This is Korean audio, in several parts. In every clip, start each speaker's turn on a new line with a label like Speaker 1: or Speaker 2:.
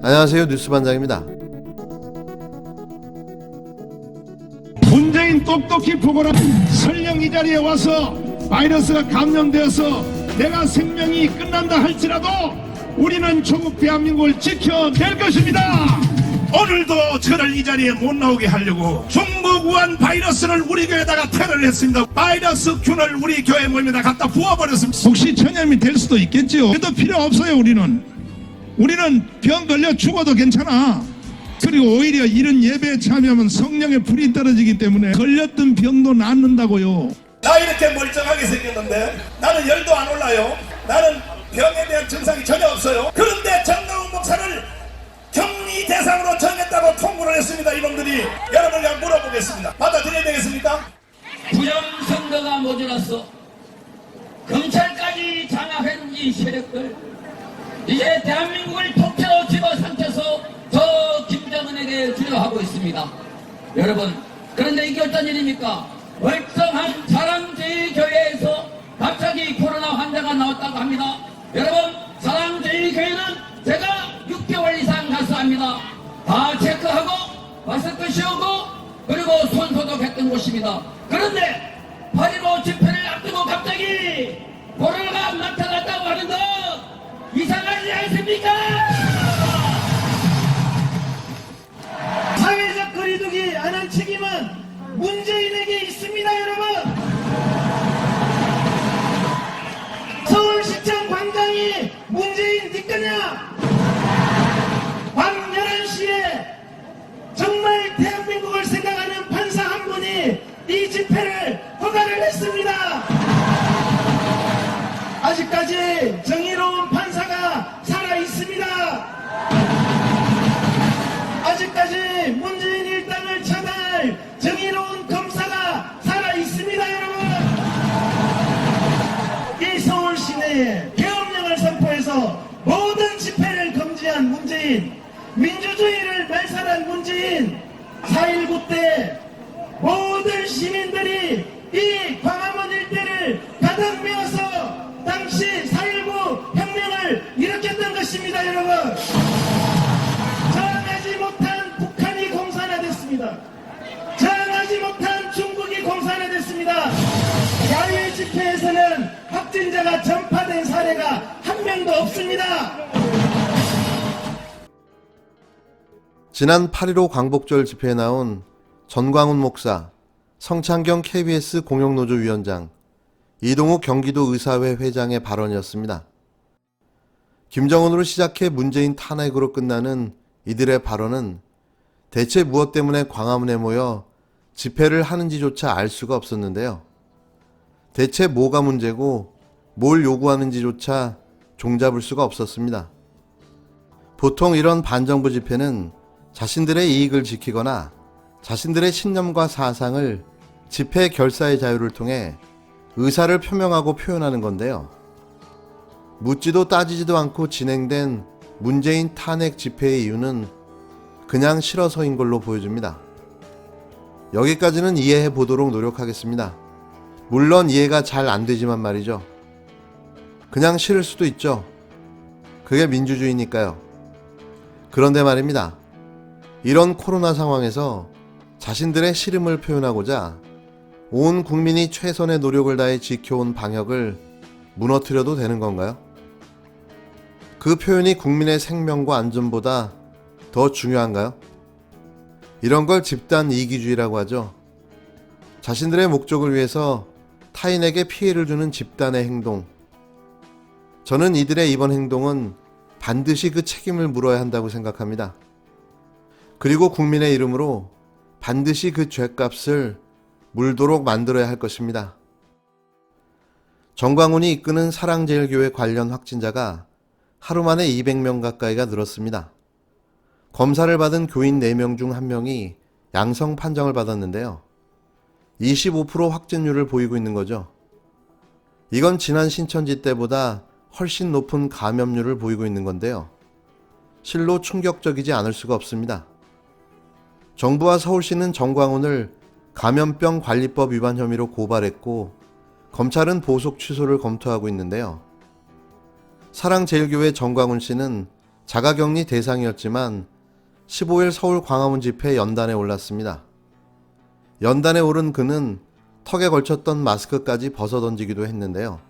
Speaker 1: 안녕하세요. 뉴스반장입니다.
Speaker 2: 문재인 똑똑히 보거라. 설령 이 자리에 와서 바이러스가 감염되어서 내가 생명이 끝난다 할지라도 우리는 조국 대한민국을 지켜낼 것입니다. 오늘도 저를 이 자리에 못 나오게 하려고 중국 우한 바이러스를 우리 교회에다가 테러를 했습니다. 바이러스 균을 우리 교회 모임에다 갖다 부어버렸습니다. 혹시 전염이 될 수도 있겠지요. 그래도 필요 없어요. 우리는 병 걸려 죽어도 괜찮아. 그리고 오히려 이런 예배에 참여하면 성령의 불이 떨어지기 때문에 걸렸던 병도 낫는다고요.
Speaker 3: 나 이렇게 멀쩡하게 생겼는데 나는 열도 안 올라요. 나는 병에 대한 증상이 전혀 없어요. 그런데 정강훈 목사를 격리 대상으로 정했다고 통보를 했습니다. 이놈들이. 여러분 그냥 물어보겠습니다. 받아들여야 되겠습니까?
Speaker 4: 부정선거가 모자라서 검찰까지 장악한 이 세력들, 이제 대한민국을 통째로 집어삼켜서 저 김정은에게 주려 하고 있습니다. 여러분, 그런데 이게 어떤 일입니까? 멀쩡한 사랑제일교회에서 갑자기 코로나 환자가 나왔다고 합니다. 여러분, 사랑제일교회는 제가 6개월 이상 가수합니다. 다 체크하고 마스크 씌우고 그리고 손 소독했던 곳입니다. 그런데 8.15 집회를 앞두고 갑자기 코로나가 나타났다고 하는 거 이상하지 않습니까?
Speaker 5: 사회적 거리두기 안 한 책임은 문재인에게 있습니다. 여러분, 서울시청 광장이 문재인 네 거냐? 밤 11시에 정말 대한민국을 생각하는 판사 한 분이 이 집회를 허가를 했습니다. 아직까지 정의로운 판사가 살아있습니다. 아직까지 문재인 일당을 처단할 정의로운 검사가 살아있습니다. 여러분, 이 서울 시내에 계엄령을 선포해서 모든 집회를 금지한 문재인, 민주주의를 말살한 문재인, 4.19 때 모든 시민들이 이 광화문 일대를 가득 메워서 당시 4.19 혁명을 일으켰던 것입니다. 여러분, 저항하지 못한 북한이 공산화됐습니다. 저항하지 못한 중국이 공산화됐습니다. 야외 집회에서는 확진자가 전파된 사례가 한 명도 없습니다.
Speaker 1: 지난 8.15 광복절 집회에 나온 전광훈 목사, 성창경 KBS 공영노조 위원장, 이동욱 경기도 의사회 회장의 발언이었습니다. 김정은으로 시작해 문재인 탄핵으로 끝나는 이들의 발언은 대체 무엇 때문에 광화문에 모여 집회를 하는지조차 알 수가 없었는데요. 대체 뭐가 문제고 뭘 요구하는지조차 종잡을 수가 없었습니다. 보통 이런 반정부 집회는 자신들의 이익을 지키거나 자신들의 신념과 사상을 집회 결사의 자유를 통해 의사를 표명하고 표현하는 건데요. 묻지도 따지지도 않고 진행된 문재인 탄핵 집회의 이유는 그냥 싫어서인 걸로 보여집니다. 여기까지는 이해해 보도록 노력하겠습니다. 물론 이해가 잘 안 되지만 말이죠. 그냥 싫을 수도 있죠. 그게 민주주의니까요. 그런데 말입니다. 이런 코로나 상황에서 자신들의 싫음을 표현하고자 온 국민이 최선의 노력을 다해 지켜온 방역을 무너뜨려도 되는 건가요? 그 표현이 국민의 생명과 안전보다 더 중요한가요? 이런 걸 집단 이기주의라고 하죠. 자신들의 목적을 위해서 타인에게 피해를 주는 집단의 행동. 저는 이들의 이번 행동은 반드시 그 책임을 물어야 한다고 생각합니다. 그리고 국민의 이름으로 반드시 그 죗값을 물도록 만들어야 할 것입니다. 정광훈이 이끄는 사랑제일교회 관련 확진자가 하루 만에 200명 가까이가 늘었습니다. 검사를 받은 교인 4명 중 1명이 양성 판정을 받았는데요. 25% 확진율을 보이고 있는 거죠. 이건 지난 신천지 때보다 훨씬 높은 감염률을 보이고 있는 건데요. 실로 충격적이지 않을 수가 없습니다. 정부와 서울시는 정광훈을 감염병 관리법 위반 혐의로 고발했고 검찰은 보석 취소를 검토하고 있는데요. 사랑제일교회 정광훈 씨는 자가격리 대상이었지만 15일 서울 광화문 집회 연단에 올랐습니다. 연단에 오른 그는 턱에 걸쳤던 마스크까지 벗어던지기도 했는데요.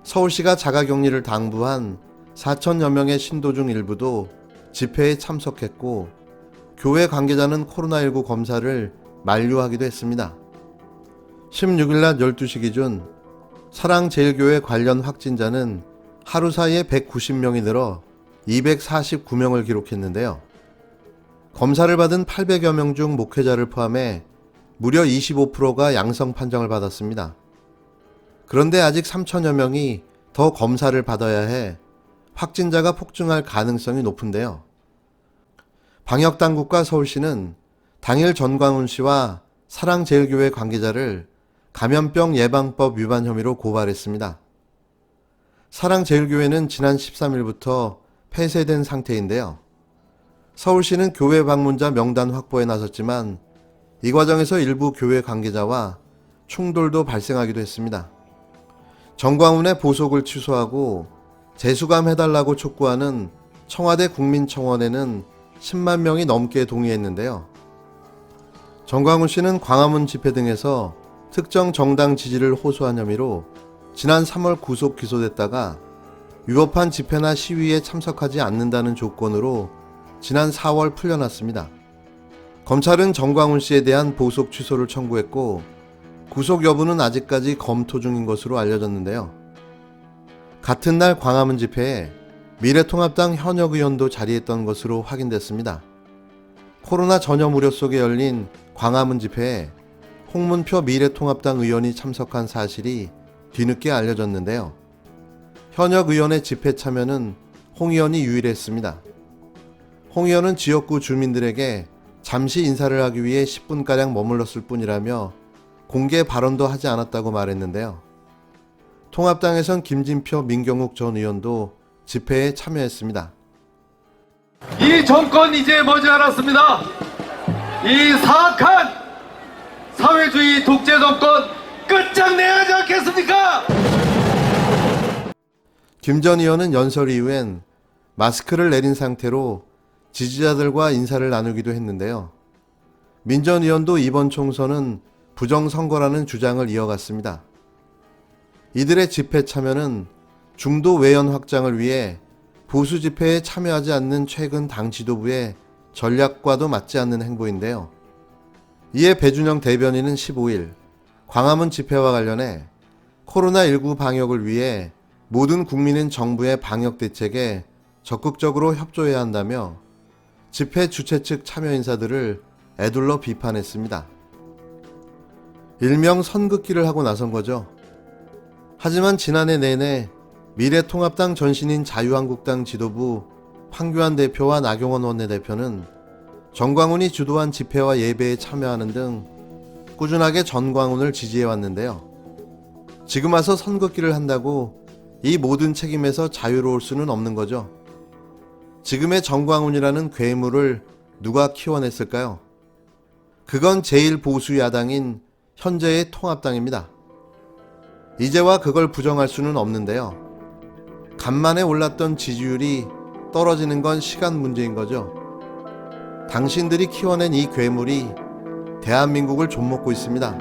Speaker 1: 서울시가 자가격리를 당부한 4천여 명의 신도중 일부도 집회에 참석했고 교회 관계자는 코로나19 검사를 만류하기도 했습니다. 16일 낮 12시 기준 사랑제일교회 관련 확진자는 하루 사이에 190명이 늘어 249명을 기록했는데요. 검사를 받은 800여 명 중 목회자를 포함해 무려 25%가 양성 판정을 받았습니다. 그런데 아직 3천여 명이 더 검사를 받아야 해 확진자가 폭증할 가능성이 높은데요. 방역당국과 서울시는 당일 전광훈 씨와 사랑제일교회 관계자를 감염병 예방법 위반 혐의로 고발했습니다. 사랑제일교회는 지난 13일부터 폐쇄된 상태인데요. 서울시는 교회 방문자 명단 확보에 나섰지만 이 과정에서 일부 교회 관계자와 충돌도 발생하기도 했습니다. 전광훈의 보석을 취소하고 재수감해달라고 촉구하는 청와대 국민청원에는 10만 명이 넘게 동의했는데요. 전광훈 씨는 광화문 집회 등에서 특정 정당 지지를 호소한 혐의로 지난 3월 구속 기소됐다가 위법한 집회나 시위에 참석하지 않는다는 조건으로 지난 4월 풀려났습니다. 검찰은 전광훈 씨에 대한 보석 취소를 청구했고 구속 여부는 아직까지 검토 중인 것으로 알려졌는데요. 같은 날 광화문 집회에 미래통합당 현역 의원도 자리했던 것으로 확인됐습니다. 코로나 전염 우려 속에 열린 광화문 집회에 홍문표 미래통합당 의원이 참석한 사실이 뒤늦게 알려졌는데요. 현역 의원의 집회 참여는 홍 의원이 유일했습니다. 홍 의원은 지역구 주민들에게 잠시 인사를 하기 위해 10분가량 머물렀을 뿐이라며 공개 발언도 하지 않았다고 말했는데요. 통합당에선 김진표 민경욱 전 의원도 집회에 참여했습니다.
Speaker 6: 이 정권 이제 머지않았습니다. 이 사악한 사회주의 독재 정권 끝장내야 하지 않겠습니까?
Speaker 1: 김 전 의원은 연설 이후엔 마스크를 내린 상태로 지지자들과 인사를 나누기도 했는데요. 민 전 의원도 이번 총선은 부정선거라는 주장을 이어갔습니다. 이들의 집회 참여는 중도 외연 확장을 위해 보수 집회에 참여하지 않는 최근 당 지도부의 전략과도 맞지 않는 행보인데요. 이에 배준영 대변인은 15일 광화문 집회와 관련해 코로나19 방역을 위해 모든 국민은 정부의 방역 대책에 적극적으로 협조해야 한다며 집회 주최 측 참여 인사들을 에둘러 비판했습니다. 일명 선긋기를 하고 나선 거죠. 하지만 지난해 내내 미래통합당 전신인 자유한국당 지도부 황교안 대표와 나경원 원내대표는 전광훈이 주도한 집회와 예배에 참여하는 등 꾸준하게 전광훈을 지지해왔는데요. 지금 와서 선긋기를 한다고 이 모든 책임에서 자유로울 수는 없는 거죠. 지금의 전광훈이라는 괴물을 누가 키워냈을까요? 그건 제일 보수 야당인 현재의 통합당입니다. 이제와 그걸 부정할 수는 없는데요. 간만에 올랐던 지지율이 떨어지는 건 시간 문제인 거죠. 당신들이 키워낸 이 괴물이 대한민국을 좀먹고 있습니다.